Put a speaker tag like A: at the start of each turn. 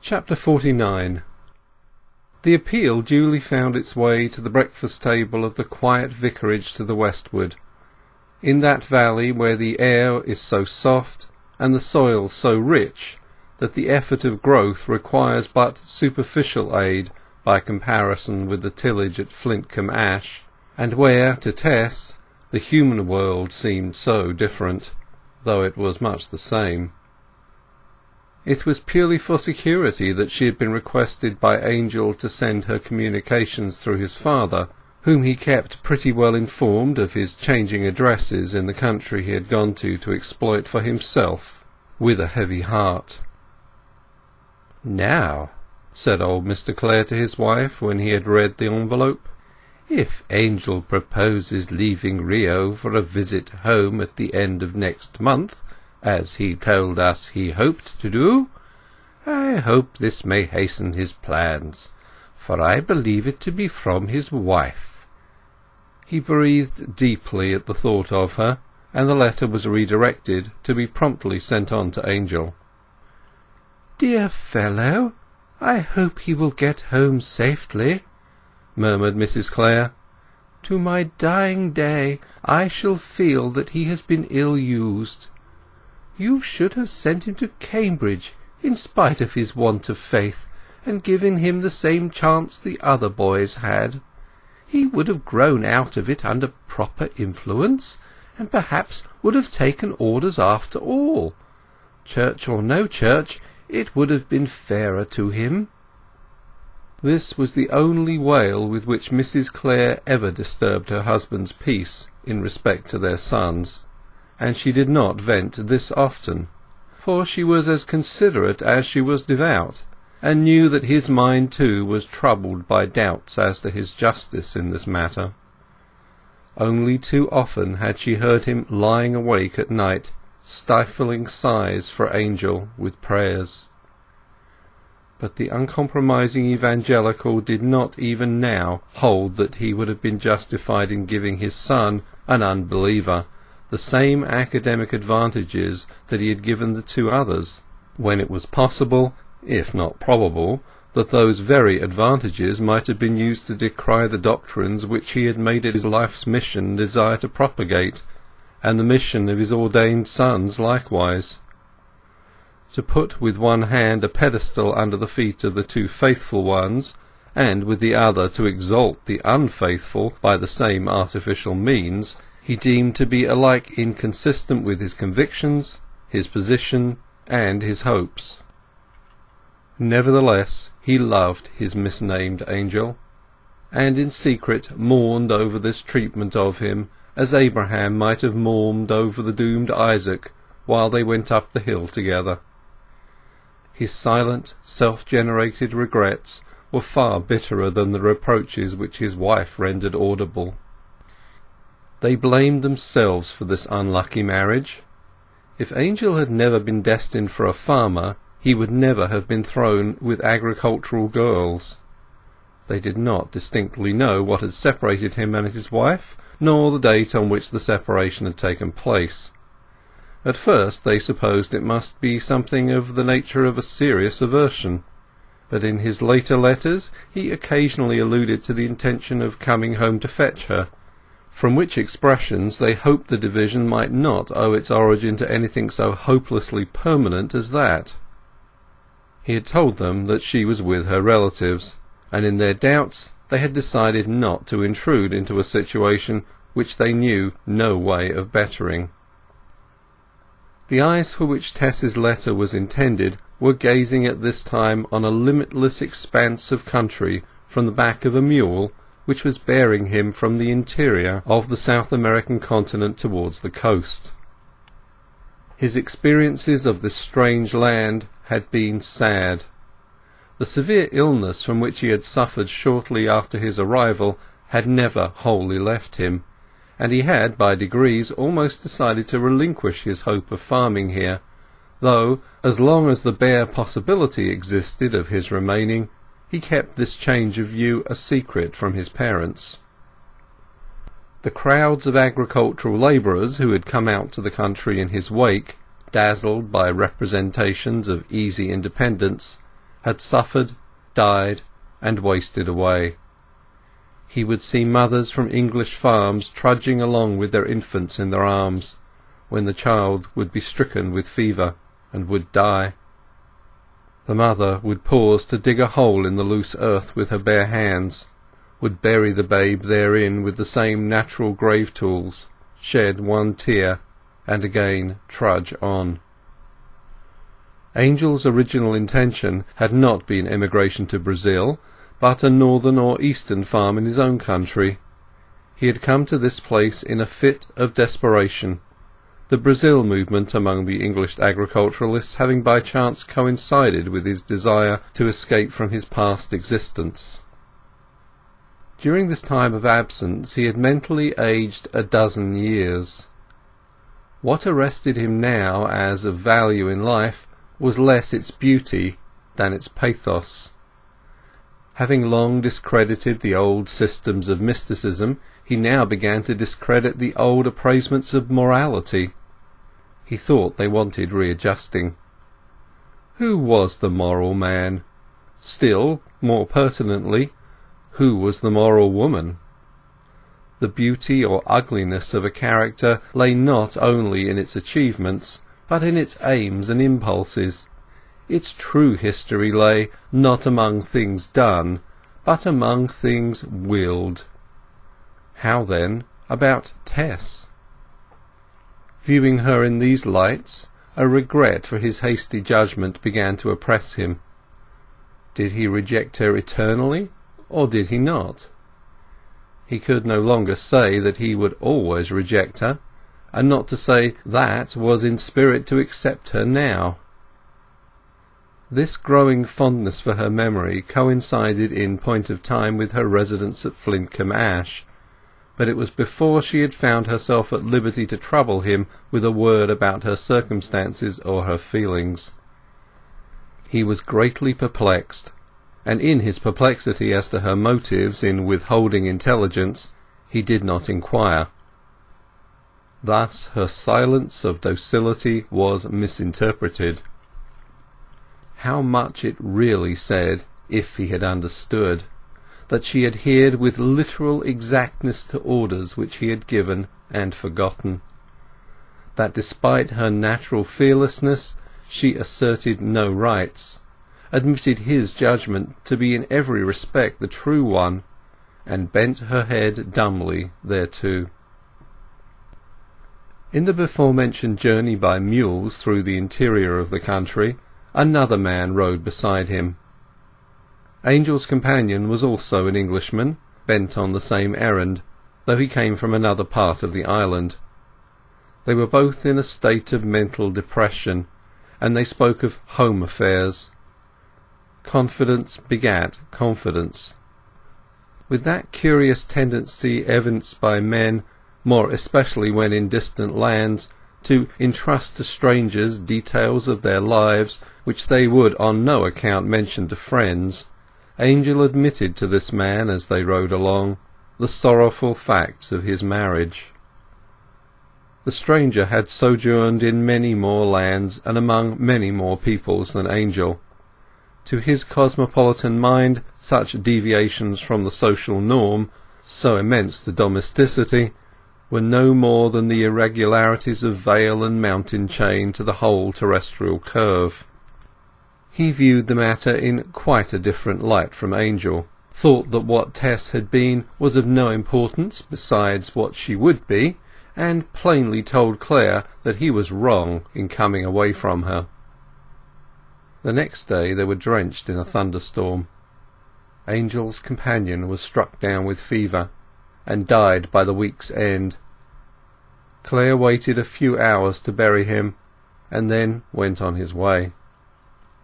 A: Chapter 49. The appeal duly found its way to the breakfast table of the quiet vicarage to the westward, in that valley where the air is so soft and the soil so rich that the effort of growth requires but superficial aid by comparison with the tillage at Flintcombe Ash, and where, to Tess, the human world seemed so different, though it was much the same. It was purely for security that she had been requested by Angel to send her communications through his father, whom he kept pretty well informed of his changing addresses in the country he had gone to exploit for himself, with a heavy heart. "Now," said old Mr. Clare to his wife when he had read the envelope, "if Angel proposes leaving Rio for a visit home at the end of next month, as he told us he hoped to do, I hope this may hasten his plans, for I believe it to be from his wife." He breathed deeply at the thought of her, and the letter was redirected to be promptly sent on to Angel. "Dear fellow, I hope he will get home safely," murmured Mrs. Clare. "To my dying day I shall feel that he has been ill-used. You should have sent him to Cambridge, in spite of his want of faith, and given him the same chance the other boys had. He would have grown out of it under proper influence, and perhaps would have taken orders after all. Church or no church, it would have been fairer to him." This was the only wail with which Mrs. Clare ever disturbed her husband's peace in respect to their sons, and she did not vent this often, for she was as considerate as she was devout, and knew that his mind too was troubled by doubts as to his justice in this matter. Only too often had she heard him lying awake at night, stifling sighs for Angel with prayers. But the uncompromising evangelical did not even now hold that he would have been justified in giving his son, an unbeliever, the same academic advantages that he had given the two others, when it was possible, if not probable, that those very advantages might have been used to decry the doctrines which he had made it his life's mission desire to propagate, and the mission of his ordained sons likewise. To put with one hand a pedestal under the feet of the two faithful ones, and with the other to exalt the unfaithful by the same artificial means, he deemed to be alike inconsistent with his convictions, his position, and his hopes. Nevertheless, he loved his misnamed Angel, and in secret mourned over this treatment of him, as Abraham might have mourned over the doomed Isaac while they went up the hill together. His silent, self-generated regrets were far bitterer than the reproaches which his wife rendered audible. They blamed themselves for this unlucky marriage. If Angel had never been destined for a farmer, he would never have been thrown with agricultural girls. They did not distinctly know what had separated him and his wife, nor the date on which the separation had taken place. At first they supposed it must be something of the nature of a serious aversion, but in his later letters he occasionally alluded to the intention of coming home to fetch her, from which expressions they hoped the division might not owe its origin to anything so hopelessly permanent as that. He had told them that she was with her relatives, and in their doubts they had decided not to intrude into a situation which they knew no way of bettering. The eyes for which Tess's letter was intended were gazing at this time on a limitless expanse of country from the back of a mule which was bearing him from the interior of the South American continent towards the coast. His experiences of this strange land had been sad. The severe illness from which he had suffered shortly after his arrival had never wholly left him, and he had by degrees almost decided to relinquish his hope of farming here, though, as long as the bare possibility existed of his remaining, he kept this change of view a secret from his parents. The crowds of agricultural labourers who had come out to the country in his wake, dazzled by representations of easy independence, had suffered, died, and wasted away. He would see mothers from English farms trudging along with their infants in their arms, when the child would be stricken with fever and would die. The mother would pause to dig a hole in the loose earth with her bare hands, would bury the babe therein with the same natural grave tools, shed one tear, and again trudge on. Angel's original intention had not been emigration to Brazil, but a northern or eastern farm in his own country. He had come to this place in a fit of desperation, the Brazil movement among the English agriculturalists having by chance coincided with his desire to escape from his past existence. During this time of absence he had mentally aged a dozen years. What arrested him now as of value in life was less its beauty than its pathos. Having long discredited the old systems of mysticism, he now began to discredit the old appraisements of morality. He thought they wanted readjusting. Who was the moral man? Still, more pertinently, who was the moral woman? The beauty or ugliness of a character lay not only in its achievements, but in its aims and impulses. Its true history lay not among things done, but among things willed. How, then, about Tess? Viewing her in these lights, a regret for his hasty judgment began to oppress him. Did he reject her eternally, or did he not? He could no longer say that he would always reject her, and not to say that was in spirit to accept her now. This growing fondness for her memory coincided in point of time with her residence at Flintcomb Ash, but it was before she had found herself at liberty to trouble him with a word about her circumstances or her feelings. He was greatly perplexed, and in his perplexity as to her motives in withholding intelligence he did not inquire. Thus her silence of docility was misinterpreted. How much it really said, if he had understood, that she adhered with literal exactness to orders which he had given and forgotten, that despite her natural fearlessness she asserted no rights, admitted his judgment to be in every respect the true one, and bent her head dumbly thereto. In the before-mentioned journey by mules through the interior of the country, another man rode beside him. Angel's companion was also an Englishman, bent on the same errand, though he came from another part of the island. They were both in a state of mental depression, and they spoke of home affairs. Confidence begat confidence. With that curious tendency evinced by men, more especially when in distant lands, to entrust to strangers details of their lives which they would on no account mention to friends, Angel admitted to this man, as they rode along, the sorrowful facts of his marriage. The stranger had sojourned in many more lands and among many more peoples than Angel. To his cosmopolitan mind such deviations from the social norm, so immense to domesticity, were no more than the irregularities of vale and mountain chain to the whole terrestrial curve. He viewed the matter in quite a different light from Angel, thought that what Tess had been was of no importance besides what she would be, and plainly told Clare that he was wrong in coming away from her. The next day they were drenched in a thunderstorm. Angel's companion was struck down with fever, and died by the week's end. Clare waited a few hours to bury him, and then went on his way.